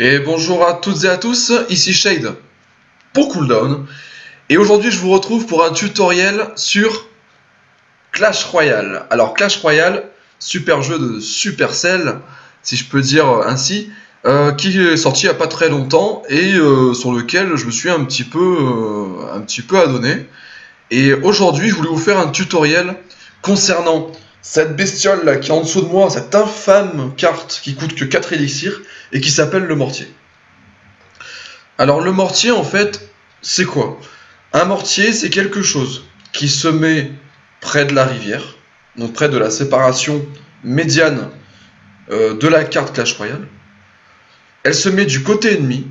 Et bonjour à toutes et à tous, ici Shade pour Cooldown. Et aujourd'hui je vous retrouve pour un tutoriel sur Clash Royale. Alors Clash Royale, super jeu de Supercell, si je peux dire ainsi, qui est sorti il n'y a pas très longtemps et sur lequel je me suis un petit peu adonné. Et aujourd'hui je voulais vous faire un tutoriel concernant cette bestiole là qui est en dessous de moi, cette infâme carte qui coûte que 4 élixirs et qui s'appelle le mortier. Alors le mortier en fait, c'est quoi? Un mortier, c'est quelque chose qui se met près de la rivière, donc près de la séparation médiane de la carte Clash Royale. Elle se met du côté ennemi,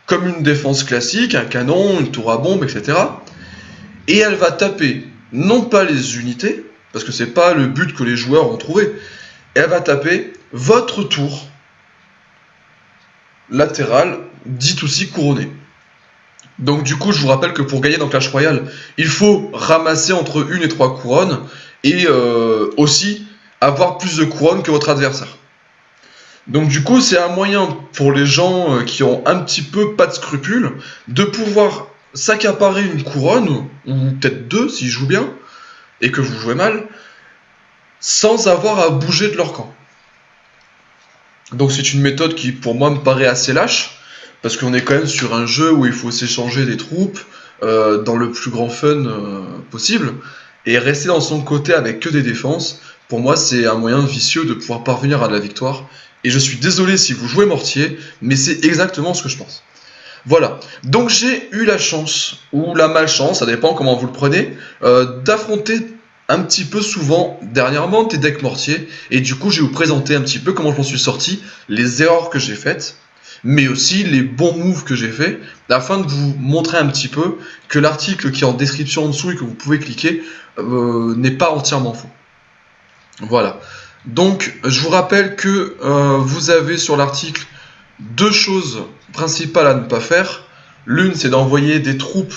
comme une défense classique, un canon, une tour à bombe, etc. Et elle va taper non pas les unités, parce que c'est pas le but que les joueurs ont trouvé, elle va taper votre tour latérale, dite aussi couronnée. Donc du coup, je vous rappelle que pour gagner dans Clash Royale, il faut ramasser entre 1 et 3 couronnes et aussi avoir plus de couronnes que votre adversaire. Donc du coup, c'est un moyen pour les gens qui ont un petit peu pas de scrupules de pouvoir s'accaparer une couronne, ou peut-être deux s'ils jouent bien, et que vous jouez mal, sans avoir à bouger de leur camp. Donc c'est une méthode qui pour moi me paraît assez lâche, parce qu'on est quand même sur un jeu où il faut s'échanger des troupes dans le plus grand fun possible, et rester dans son côté avec que des défenses, pour moi c'est un moyen vicieux de pouvoir parvenir à la victoire, et je suis désolé si vous jouez mortier, mais c'est exactement ce que je pense. Voilà, donc j'ai eu la chance, ou la malchance, ça dépend comment vous le prenez, d'affronter un petit peu souvent dernièrement tes decks mortiers, et du coup je vais vous présenter un petit peu comment je m'en suis sorti, les erreurs que j'ai faites, mais aussi les bons moves que j'ai faits, afin de vous montrer un petit peu que l'article qui est en description en dessous et que vous pouvez cliquer n'est pas entièrement faux. Voilà, donc je vous rappelle que vous avez sur l'article deux choses principales à ne pas faire. L'une, c'est d'envoyer des troupes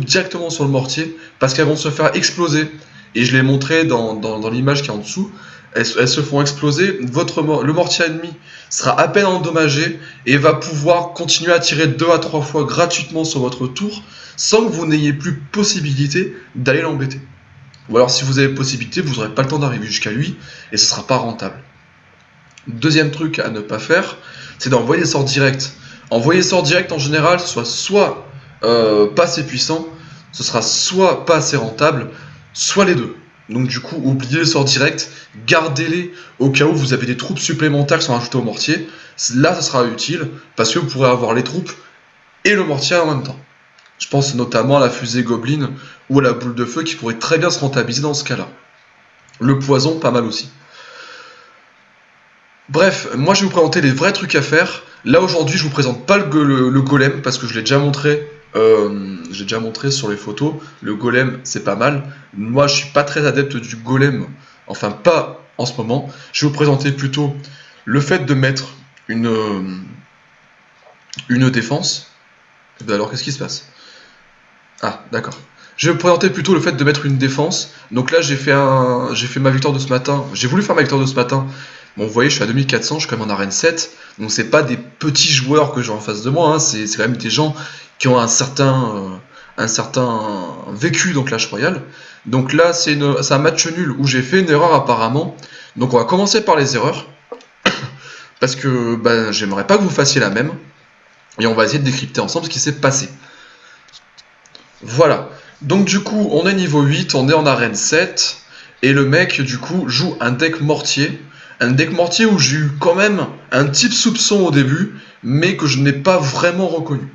directement sur le mortier, parce qu'elles vont se faire exploser. Et je l'ai montré dans l'image qui est en dessous. Elles se font exploser. Le mortier ennemi sera à peine endommagé et va pouvoir continuer à tirer 2 à 3 fois gratuitement sur votre tour, sans que vous n'ayez plus possibilité d'aller l'embêter. Ou alors si vous avez possibilité, vous n'aurez pas le temps d'arriver jusqu'à lui et ce ne sera pas rentable. Deuxième truc à ne pas faire, c'est d'envoyer des sorts directs. Envoyer des sorts directs en général, soit pas assez puissant, ce sera soit pas assez rentable, soit les deux. Donc du coup, oubliez les sorts directs, gardez-les au cas où vous avez des troupes supplémentaires qui sont ajoutées au mortier. Là, ça sera utile, parce que vous pourrez avoir les troupes et le mortier en même temps. Je pense notamment à la fusée Goblin ou à la boule de feu qui pourrait très bien se rentabiliser dans ce cas-là. Le poison, pas mal aussi. Bref, moi je vais vous présenter les vrais trucs à faire. Là aujourd'hui je vous présente pas le golem parce que je l'ai déjà montré. J'ai déjà montré sur les photos. Le golem c'est pas mal. Moi je suis pas très adepte du golem. Enfin pas en ce moment. Je vais vous présenter plutôt le fait de mettre une défense. Alors qu'est-ce qui se passe? Ah d'accord. Je vais vous présenter plutôt le fait de mettre une défense. Donc là j'ai fait ma victoire de ce matin. J'ai voulu faire ma victoire de ce matin. Bon, vous voyez, je suis à 2400, je suis quand même en arène 7. Donc c'est pas des petits joueurs que j'ai en face de moi, hein, c'est quand même des gens qui ont un certain vécu dans Clash Royale. Donc là c'est un match nul où j'ai fait une erreur apparemment. Donc on va commencer par les erreurs. Parce que j'aimerais pas que vous fassiez la même. Et on va essayer de décrypter ensemble ce qui s'est passé. Voilà. Donc du coup, on est niveau 8, on est en arène 7, et le mec, du coup, joue un deck mortier. Un deck mortier où j'ai eu quand même un petit soupçon au début, mais que je n'ai pas vraiment reconnu.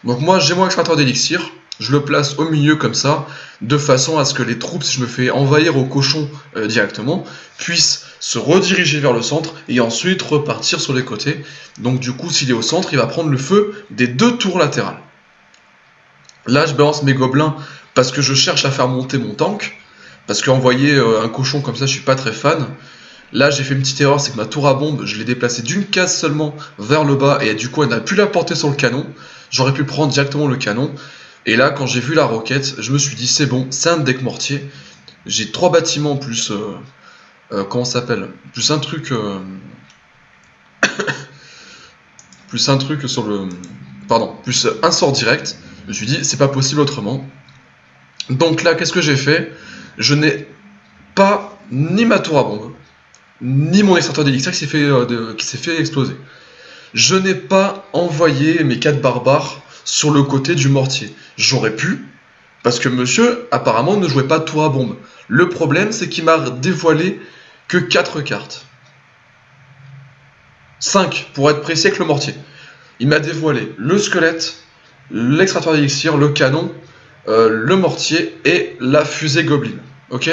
Donc moi, j'ai mon extracteur d'élixir, je le place au milieu comme ça, de façon à ce que les troupes, si je me fais envahir au cochon directement, puissent se rediriger vers le centre et ensuite repartir sur les côtés. Donc du coup, s'il est au centre, il va prendre le feu des deux tours latérales. Là, je balance mes gobelins parce que je cherche à faire monter mon tank. Parce qu'envoyer un cochon comme ça, je suis pas très fan. Là, j'ai fait une petite erreur, c'est que ma tour à bombe, je l'ai déplacée d'une case seulement vers le bas et du coup, elle n'a plus la portée sur le canon. J'aurais pu prendre directement le canon. Et là, quand j'ai vu la roquette, je me suis dit, c'est bon, c'est un deck mortier. J'ai 3 bâtiments plus. Comment ça s'appelle? Plus un truc. plus un truc sur le... Pardon, plus un sort direct. Je me suis dit, c'est pas possible autrement. Donc là, qu'est-ce que j'ai fait? Je n'ai pas ni ma tour à bombe, ni mon extracteur d'élixir qui s'est fait exploser. Je n'ai pas envoyé mes 4 barbares sur le côté du mortier. J'aurais pu, parce que monsieur, apparemment, ne jouait pas de tour à bombe. Le problème, c'est qu'il m'a dévoilé que 4 cartes. 5, pour être précis avec le mortier. Il m'a dévoilé le squelette, l'extracteur d'élixir, le canon, le mortier et la fusée Goblin. Ok?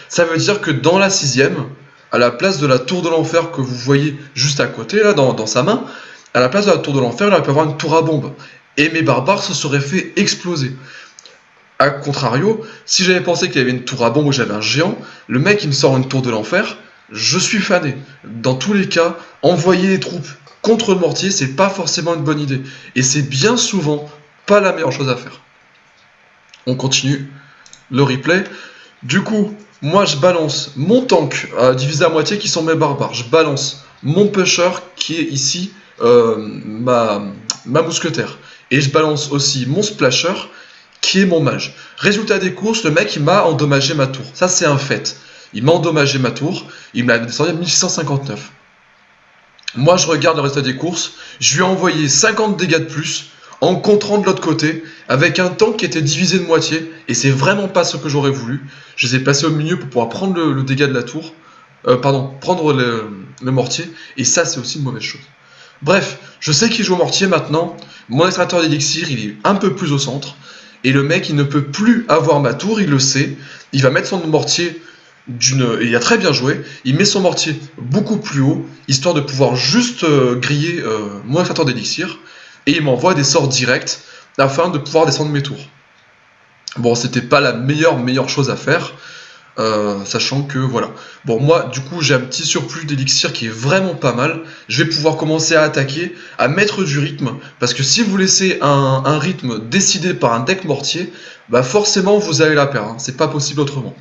Ça veut dire que dans la 6ème, à la place de la tour de l'enfer que vous voyez juste à côté, là, dans sa main, à la place de la tour de l'enfer, il aurait pu avoir une tour à bombe. Et mes barbares se seraient fait exploser. A contrario, si j'avais pensé qu'il y avait une tour à bombe où j'avais un géant, le mec il me sort une tour de l'enfer, je suis fané. Dans tous les cas, envoyer les troupes contre le mortier, c'est pas forcément une bonne idée. Et c'est bien souvent pas la meilleure chose à faire. On continue le replay. Du coup, moi je balance mon tank divisé à moitié qui sont mes barbares. Je balance mon pusher qui est ici ma mousquetaire. Et je balance aussi mon splasher qui est mon mage. Résultat des courses, le mec il m'a endommagé ma tour. Ça c'est un fait. Il m'a endommagé ma tour, il m'a descendu à 1659. Moi je regarde le résultat des courses, je lui ai envoyé 50 dégâts de plus en contrant de l'autre côté, avec un tank qui était divisé de moitié, et c'est vraiment pas ce que j'aurais voulu. Je les ai placés au milieu pour pouvoir prendre le dégât de la tour, prendre le mortier, et ça c'est aussi une mauvaise chose. Bref, je sais qu'il joue au mortier maintenant, mon extracteur d'élixir il est un peu plus au centre, et le mec il ne peut plus avoir ma tour, il le sait, il va mettre son mortier il a très bien joué, il met son mortier beaucoup plus haut, histoire de pouvoir juste griller mon extracteur d'élixir, et il m'envoie des sorts directs afin de pouvoir descendre mes tours. Bon, c'était pas la meilleure chose à faire, sachant que voilà. Bon, moi, du coup, j'ai un petit surplus d'élixir qui est vraiment pas mal. Je vais pouvoir commencer à attaquer, à mettre du rythme, parce que si vous laissez un rythme décidé par un deck mortier, bah forcément vous allez la perdre, hein. C'est pas possible autrement.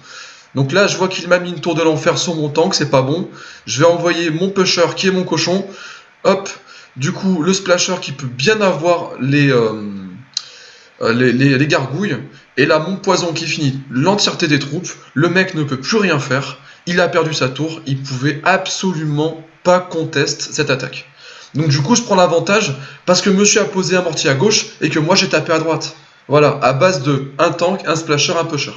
Donc là, je vois qu'il m'a mis une tour de l'enfer sur mon tank, c'est pas bon. Je vais envoyer mon pusher qui est mon cochon. Hop, du coup, le splasher qui peut bien avoir les gargouilles. Et là, mon poison qui finit l'entièreté des troupes. Le mec ne peut plus rien faire. Il a perdu sa tour. Il pouvait absolument pas contester cette attaque. Donc du coup, je prends l'avantage parce que monsieur a posé un mortier à gauche et que moi j'ai tapé à droite. Voilà, à base de un tank, un splasher, un pusher.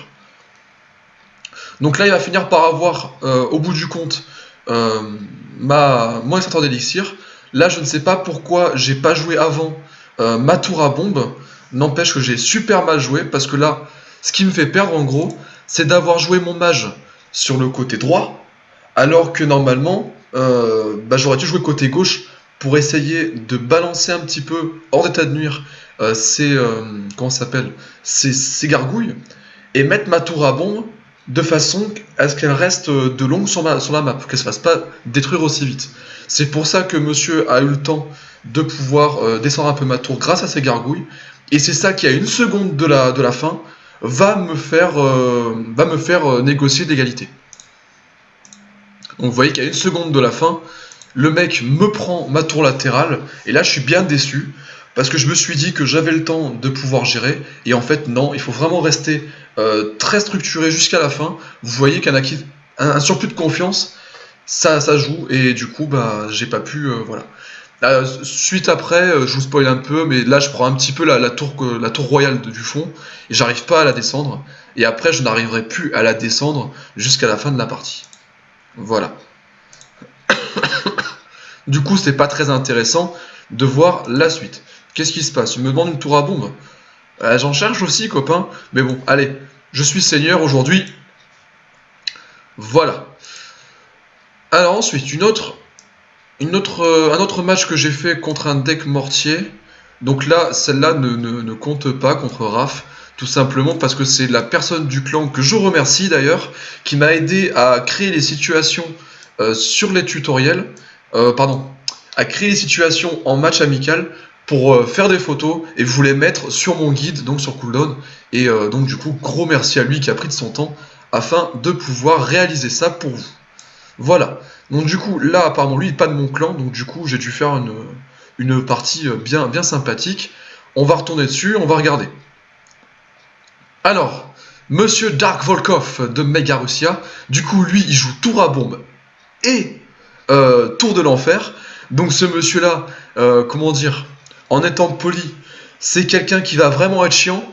Donc là, il va finir par avoir, au bout du compte, mon extracteur d'élixir. Là, je ne sais pas pourquoi j'ai pas joué avant ma tour à bombe. N'empêche que j'ai super mal joué, parce que là, ce qui me fait perdre, en gros, c'est d'avoir joué mon mage sur le côté droit, alors que normalement, j'aurais dû jouer côté gauche pour essayer de balancer un petit peu, hors d'état de nuire, comment ça s'appelle, ces gargouilles, et mettre ma tour à bombe de façon à ce qu'elle reste de longue sur la map, qu'elle se fasse pas détruire aussi vite. C'est pour ça que monsieur a eu le temps de pouvoir descendre un peu ma tour grâce à ces gargouilles, et c'est ça qui, à une seconde de la fin, va me faire négocier l'égalité. Donc vous voyez qu'à une seconde de la fin, le mec me prend ma tour latérale, et là je suis bien déçu, parce que je me suis dit que j'avais le temps de pouvoir gérer, et en fait non, il faut vraiment rester très structuré jusqu'à la fin. Vous voyez qu'un surplus de confiance, ça joue, et du coup j'ai pas pu, voilà. Suite après, je vous spoil un peu, mais là je prends un petit peu la tour royale du fond, et j'arrive pas à la descendre, et après je n'arriverai plus à la descendre jusqu'à la fin de la partie. Voilà. Du coup, c'est pas très intéressant de voir la suite. Qu'est-ce qui se passe? Il me demande une tour à bombe. J'en cherche aussi, copain. Mais bon, allez, je suis seigneur aujourd'hui. Voilà. Alors ensuite, un autre match que j'ai fait contre un deck mortier. Donc là, celle-là ne compte pas contre Raph. Tout simplement parce que c'est la personne du clan, que je remercie d'ailleurs, qui m'a aidé à créer les situations sur les tutoriels. À créer les situations en match amical pour faire des photos et vous les mettre sur mon guide, donc sur Cooldown. Et donc du coup, gros merci à lui qui a pris de son temps afin de pouvoir réaliser ça pour vous. Voilà. Donc du coup, là, apparemment, lui, il n'est pas de mon clan, donc du coup, j'ai dû faire une partie bien sympathique. On va retourner dessus, on va regarder. Alors, Monsieur Dark Volkov de Mega Russia, du coup, lui, il joue tour à bombe et tour de l'enfer. Donc ce monsieur-là, comment dire, en étant poli, c'est quelqu'un qui va vraiment être chiant,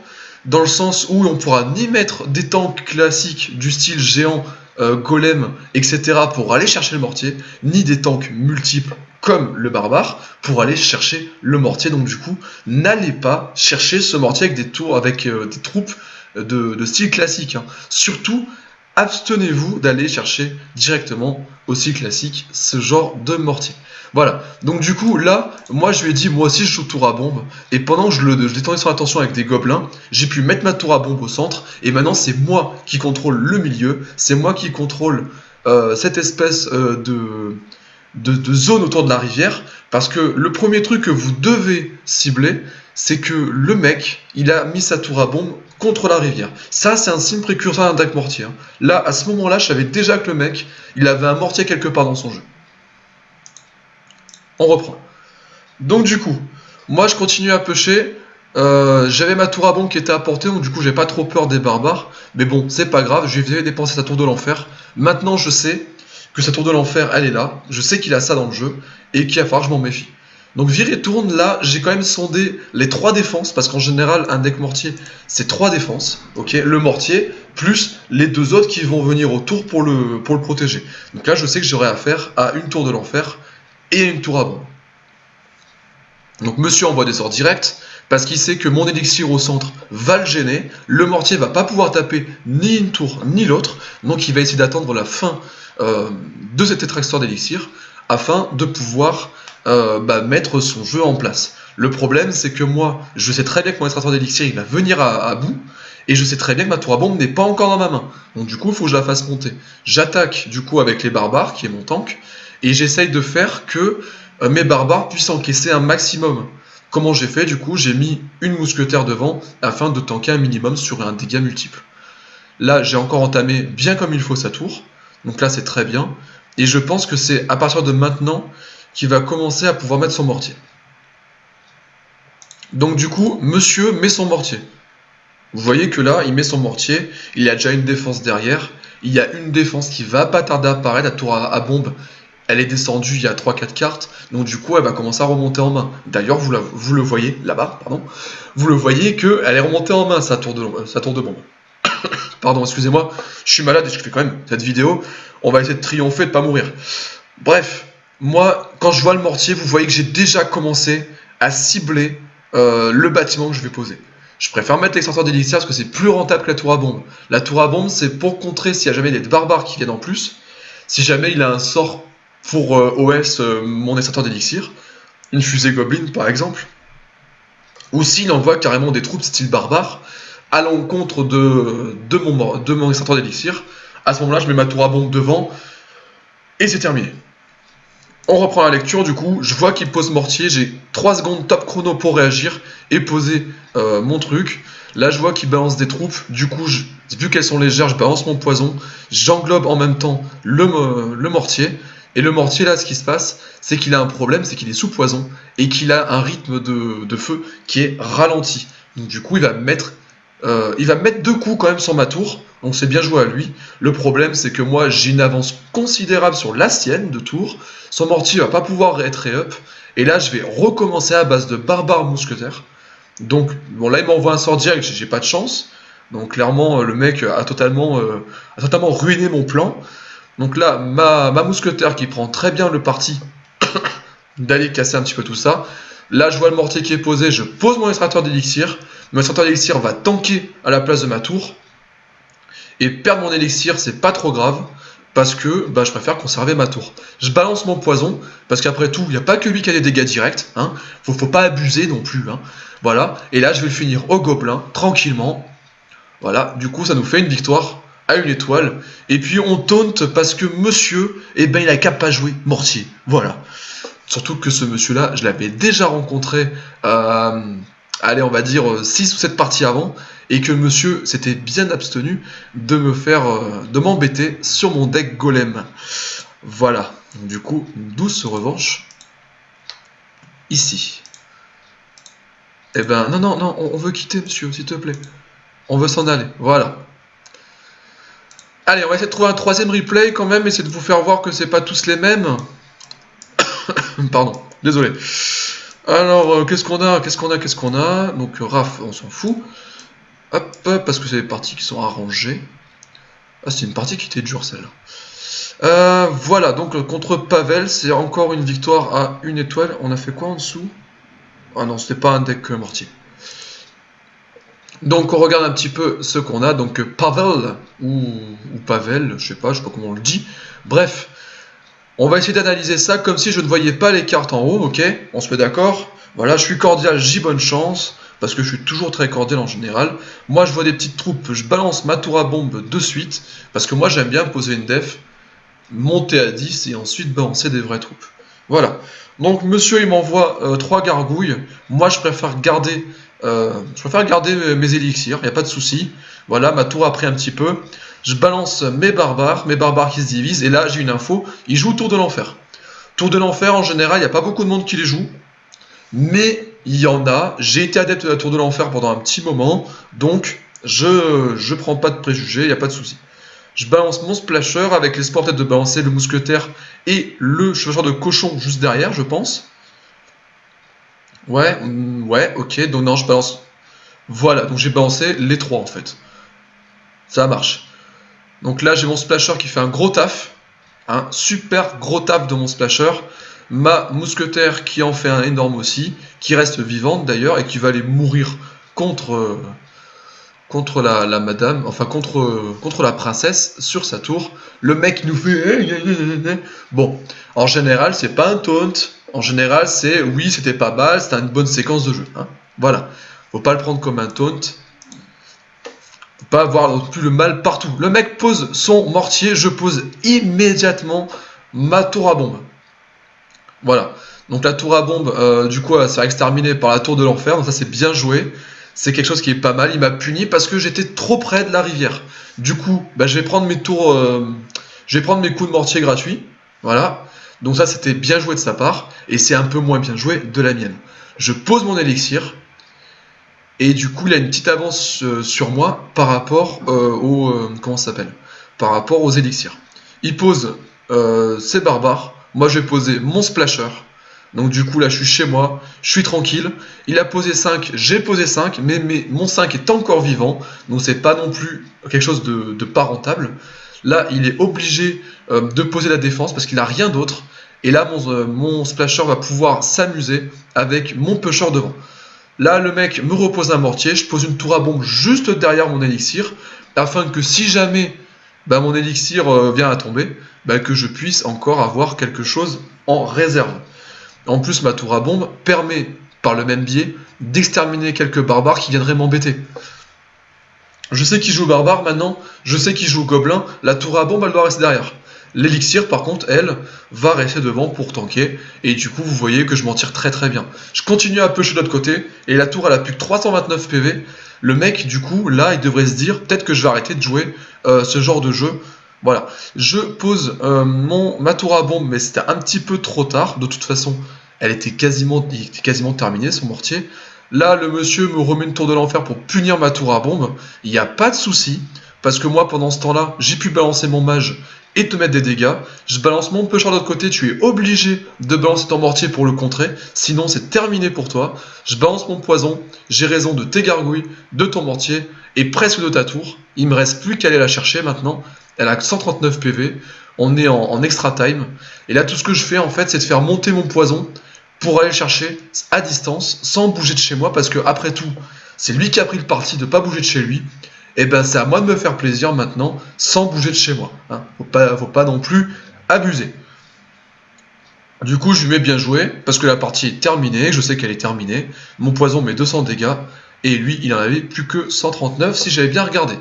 dans le sens où on pourra ni mettre des tanks classiques du style géant, golem, etc. pour aller chercher le mortier, ni des tanks multiples comme le barbare pour aller chercher le mortier. Donc du coup, n'allez pas chercher ce mortier avec des tours, avec des troupes de style classique. Hein. Surtout, abstenez-vous d'aller chercher directement au style classique ce genre de mortier. Voilà, donc du coup là, moi je lui ai dit, moi aussi je joue tour à bombe, et pendant que je détendais son attention avec des gobelins, j'ai pu mettre ma tour à bombe au centre, et maintenant c'est moi qui contrôle le milieu, c'est moi qui contrôle cette espèce de zone autour de la rivière, parce que le premier truc que vous devez cibler, c'est que le mec, il a mis sa tour à bombe contre la rivière. Ça, c'est un signe précurseur d'un deck mortier. Hein. Là, à ce moment-là, je savais déjà que le mec, il avait un mortier quelque part dans son jeu. On reprend. Donc du coup, moi je continue à pêcher. J'avais ma tour à bombe qui était à portée, donc du coup j'ai pas trop peur des barbares. Mais bon, c'est pas grave, je vais dépenser sa tour de l'enfer. Maintenant je sais que sa tour de l'enfer, elle est là. Je sais qu'il a ça dans le jeu et qu'il va falloir que je m'en méfie. Donc vire et tourne, là j'ai quand même sondé les 3 défenses, parce qu'en général un deck mortier c'est 3 défenses, ok, le mortier, plus les 2 autres qui vont venir autour pour le protéger. Donc là je sais que j'aurai affaire à une tour de l'enfer et une tour à bombe. Donc monsieur envoie des sorts directs, parce qu'il sait que mon élixir au centre va le gêner, le mortier va pas pouvoir taper ni une tour ni l'autre, donc il va essayer d'attendre la fin de cet extracteur d'élixir, afin de pouvoir mettre son jeu en place. Le problème c'est que moi, je sais très bien que mon extracteur d'élixir il va venir à bout, et je sais très bien que ma tour à bombe n'est pas encore dans ma main, donc du coup il faut que je la fasse monter. J'attaque du coup avec les barbares, qui est mon tank, et j'essaye de faire que mes barbares puissent encaisser un maximum. Comment j'ai fait? Du coup, j'ai mis une mousquetaire devant afin de tanker un minimum sur un dégât multiple. Là, j'ai encore entamé bien comme il faut sa tour. Donc là, c'est très bien. Et je pense que c'est à partir de maintenant qu'il va commencer à pouvoir mettre son mortier. Donc du coup, monsieur met son mortier. Vous voyez que là, il met son mortier. Il a déjà une défense derrière. Il y a une défense qui va pas tarder à apparaître, la tour à bombe. Elle est descendue il y a 3-4 cartes, donc du coup elle va commencer à remonter en main. D'ailleurs vous le voyez là-bas, pardon, vous le voyez qu'elle est remontée en main sa tour de bombe. Pardon, excusez-moi, je suis malade et je fais quand même cette vidéo, on va essayer de triompher, de pas mourir. Bref, moi quand je vois le mortier, vous voyez que j'ai déjà commencé à cibler le bâtiment que je vais poser. Je préfère mettre l'extracteur d'élixir parce que c'est plus rentable que la tour à bombe. La tour à bombe c'est pour contrer s'il y a jamais des barbares qui viennent en plus, si jamais il a un sort pour OS mon extracteur d'élixir, une fusée Goblin par exemple, ou s'il envoie carrément des troupes style barbare à l'encontre de mon extracteur d'élixir, à ce moment-là je mets ma tour à bombe devant et c'est terminé. On reprend la lecture, du coup, je vois qu'il pose mortier, j'ai 3 secondes top chrono pour réagir et poser mon truc. Là je vois qu'il balance des troupes, du coup vu qu'elles sont légères, je balance mon poison, j'englobe en même temps le mortier. Et le mortier, là, ce qui se passe, c'est qu'il a un problème, c'est qu'il est sous poison, et qu'il a un rythme de feu qui est ralenti. Donc du coup, il va mettre 2 coups quand même sur ma tour, donc c'est bien joué à lui. Le problème, c'est que moi, j'ai une avance considérable sur la sienne de tour, son mortier va pas pouvoir être re-up, et là, je vais recommencer à base de barbare mousquetaire. Donc, bon, là, il m'envoie un sort direct, j'ai pas de chance, donc clairement, le mec a totalement ruiné mon plan. Donc là, ma mousquetaire qui prend très bien le parti d'aller casser un petit peu tout ça. Là, je vois le mortier qui est posé, je pose mon extracteur d'élixir. Mon extracteur d'élixir va tanker à la place de ma tour. Et perdre mon élixir, c'est pas trop grave, parce que je préfère conserver ma tour. Je balance mon poison, parce qu'après tout, il n'y a pas que lui qui a des dégâts directs. Hein. Faut pas abuser non plus. Hein. Voilà, et là, je vais le finir au gobelin, tranquillement. Voilà, du coup, ça nous fait une victoire à 1 étoile. Et puis on taunte parce que monsieur, il a qu'à pas jouer mortier. Voilà. Surtout que ce monsieur-là, je l'avais déjà rencontré, allez, on va dire 6 ou 7 parties avant, et que monsieur s'était bien abstenu de de m'embêter sur mon deck golem. Voilà. Du coup, une douce revanche. ici. Eh ben, non, non, non, on veut quitter, monsieur, s'il te plaît. On veut s'en aller, voilà. Allez, on va essayer de trouver un troisième replay quand même, essayer de vous faire voir que c'est pas tous les mêmes. Pardon, désolé. Alors, qu'est-ce qu'on a? Donc, Raph, on s'en fout. Hop, parce que c'est des parties qui sont arrangées. Ah, c'est une partie qui était dure, celle-là. Voilà, donc contre Pavel, c'est encore une victoire à 1 étoile. On a fait quoi en dessous? Ah non, c'était pas un deck mortier. Donc on regarde un petit peu ce qu'on a. Donc Pavel, ou Pavel, je sais pas comment on le dit. Bref, on va essayer d'analyser ça comme si je ne voyais pas les cartes en haut, ok? On se met d'accord? Voilà, je suis cordial, j'y bonne chance, parce que je suis toujours très cordial en général. Moi je vois des petites troupes, je balance ma tour à bombe de suite, parce que moi j'aime bien poser une def, monter à 10 et ensuite balancer des vraies troupes. Voilà. Donc monsieur il m'envoie 3 gargouilles, moi je préfère garder mes élixirs, il n'y a pas de souci. Voilà, ma tour a pris un petit peu. Je balance mes barbares qui se divisent, et là j'ai une info, ils jouent Tour de l'Enfer. Tour de l'Enfer, en général, il n'y a pas beaucoup de monde qui les joue, mais il y en a. J'ai été adepte de la Tour de l'Enfer pendant un petit moment, donc je prends pas de préjugés, il n'y a pas de souci. Je balance mon splasher avec l'espoir peut-être de balancer le mousquetaire et le chevaucheur de cochon juste derrière, je pense. Ouais, ouais, ok, donc non, je balance. Voilà, donc j'ai balancé les 3 en fait. Ça marche. Donc là, j'ai mon splasher qui fait un gros taf. Un super gros taf de mon splasher. Ma mousquetaire qui en fait un énorme aussi. Qui reste vivante d'ailleurs et qui va aller mourir contre, contre la madame. Enfin, contre la princesse sur sa tour. Le mec nous fait. Bon, en général, c'est pas un taunt. En général, c'est oui, c'était pas mal, c'était une bonne séquence de jeu. Hein. Voilà. Faut pas le prendre comme un taunt. Faut pas avoir non plus le mal partout. Le mec pose son mortier, je pose immédiatement ma tour à bombe. Voilà. Donc la tour à bombe, du coup, elle va se faire exterminer par la tour de l'enfer. Donc ça, c'est bien joué. C'est quelque chose qui est pas mal. Il m'a puni parce que j'étais trop près de la rivière. Du coup, bah, je vais prendre mes tours, je vais prendre mes coups de mortier gratuits. Voilà. Donc ça, c'était bien joué de sa part. Et c'est un peu moins bien joué de la mienne. Je pose mon élixir. Et du coup, il a une petite avance sur moi par rapport comment ça s'appelle? Par rapport aux élixirs. Il pose ses barbares. Moi, je vais poser mon splasher. Donc du coup, là, je suis chez moi. Je suis tranquille. Il a posé 5, j'ai posé 5. Mais mon 5 est encore vivant. Donc c'est pas non plus quelque chose de pas rentable. Là, il est obligé de poser la défense parce qu'il n'a rien d'autre. Et là, mon splasher va pouvoir s'amuser avec mon pusher devant. Là, le mec me repose un mortier, je pose une tour à bombe juste derrière mon élixir, afin que si jamais mon élixir vient à tomber, que je puisse encore avoir quelque chose en réserve. En plus, ma tour à bombe permet, par le même biais, d'exterminer quelques barbares qui viendraient m'embêter. Je sais qui joue barbare maintenant, je sais qui joue gobelin, la tour à bombe elle doit rester derrière. L'élixir par contre, elle, va rester devant pour tanker, et du coup vous voyez que je m'en tire très très bien. Je continue à pusher de l'autre côté, et la tour elle a plus que 329 PV. Le mec du coup, là il devrait se dire, peut-être que je vais arrêter de jouer ce genre de jeu. Voilà, je pose ma tour à bombe, mais c'était un petit peu trop tard, de toute façon, il était quasiment terminé son mortier. Là, le monsieur me remet une tour de l'enfer pour punir ma tour à bombe. Il n'y a pas de souci, parce que moi, pendant ce temps-là, j'ai pu balancer mon mage et te mettre des dégâts. Je balance mon pusher de l'autre côté, tu es obligé de balancer ton mortier pour le contrer, sinon c'est terminé pour toi. Je balance mon poison, j'ai raison de tes gargouilles, de ton mortier, et presque de ta tour. Il me reste plus qu'à aller la chercher maintenant. Elle a 139 PV, on est en extra time. Et là, tout ce que je fais, en fait, c'est de faire monter mon poison, pour aller le chercher à distance, sans bouger de chez moi, parce que après tout, c'est lui qui a pris le parti de pas bouger de chez lui, et ben c'est à moi de me faire plaisir maintenant, sans bouger de chez moi. Hein. Faut pas non plus abuser. Du coup, je lui mets bien joué, parce que la partie est terminée, je sais qu'elle est terminée, mon poison met 200 dégâts, et lui, il en avait plus que 139 si j'avais bien regardé.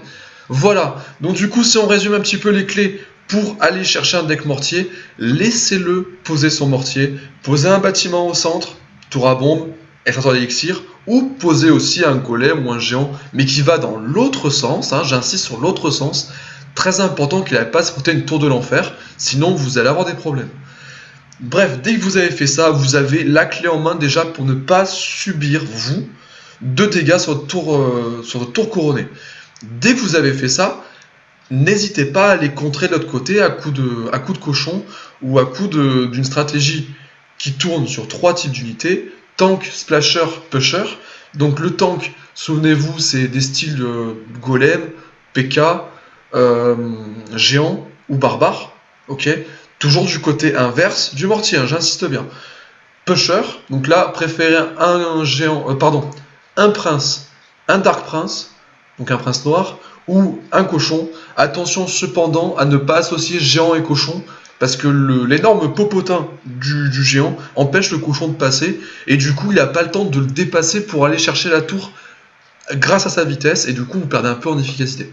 Voilà, donc du coup, si on résume un petit peu les clés pour aller chercher un deck mortier, laissez-le poser son mortier, poser un bâtiment au centre, tour à bombe, extracteur d'élixir, ou poser aussi un golem ou un géant, mais qui va dans l'autre sens, hein, j'insiste sur l'autre sens, très important qu'il n'aille pas se foutre une tour de l'enfer, sinon vous allez avoir des problèmes. Bref, dès que vous avez fait ça, vous avez la clé en main déjà pour ne pas subir, vous, de dégâts sur votre tour couronné. Dès que vous avez fait ça, n'hésitez pas à les contrer de l'autre côté à coup de cochon ou à coup d'une stratégie qui tourne sur 3 types d'unités, tank, splasher, pusher. Donc le tank, souvenez-vous, c'est des styles golem, PK, géant ou barbare, ok. Toujours du côté inverse du mortier, hein, j'insiste bien. Pusher, donc là, préférez un géant, un prince, un dark prince, donc un prince noir, ou un cochon. Attention cependant à ne pas associer géant et cochon, parce que l'énorme popotin du géant empêche le cochon de passer, et du coup il n'a pas le temps de le dépasser pour aller chercher la tour grâce à sa vitesse, et du coup vous perdez un peu en efficacité.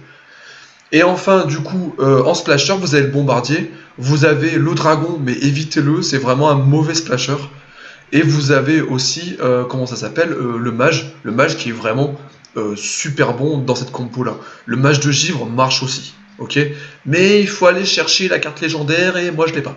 Et enfin, du coup, en splasher, vous avez le bombardier, vous avez le dragon, mais évitez-le, c'est vraiment un mauvais splasher. Et vous avez aussi, comment ça s'appelle, le mage qui est vraiment super bon dans cette compo-là. Le mage de givre marche aussi, ok. Mais il faut aller chercher la carte légendaire et moi je l'ai pas.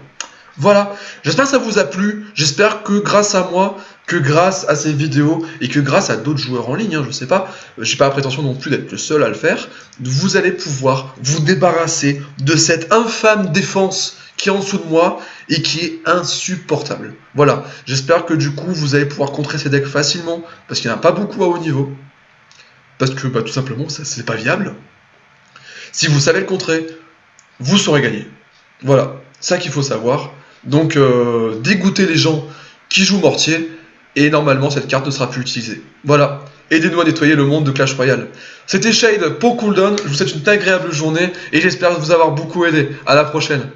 Voilà, j'espère que ça vous a plu, j'espère que grâce à moi, que grâce à ces vidéos et que grâce à d'autres joueurs en ligne, hein, je sais pas, j'ai pas la prétention non plus d'être le seul à le faire, vous allez pouvoir vous débarrasser de cette infâme défense qui est en dessous de moi et qui est insupportable. Voilà, j'espère que du coup vous allez pouvoir contrer ces decks facilement, parce qu'il n'y en a pas beaucoup à haut niveau, parce que tout simplement ça c'est pas viable. Si vous savez le contrer, vous saurez gagner. Voilà, ça qu'il faut savoir. Donc dégoûtez les gens qui jouent mortier, et normalement cette carte ne sera plus utilisée. Voilà, aidez-nous à nettoyer le monde de Clash Royale. C'était Shade pour Cooldown, je vous souhaite une agréable journée, et j'espère vous avoir beaucoup aidé. À la prochaine.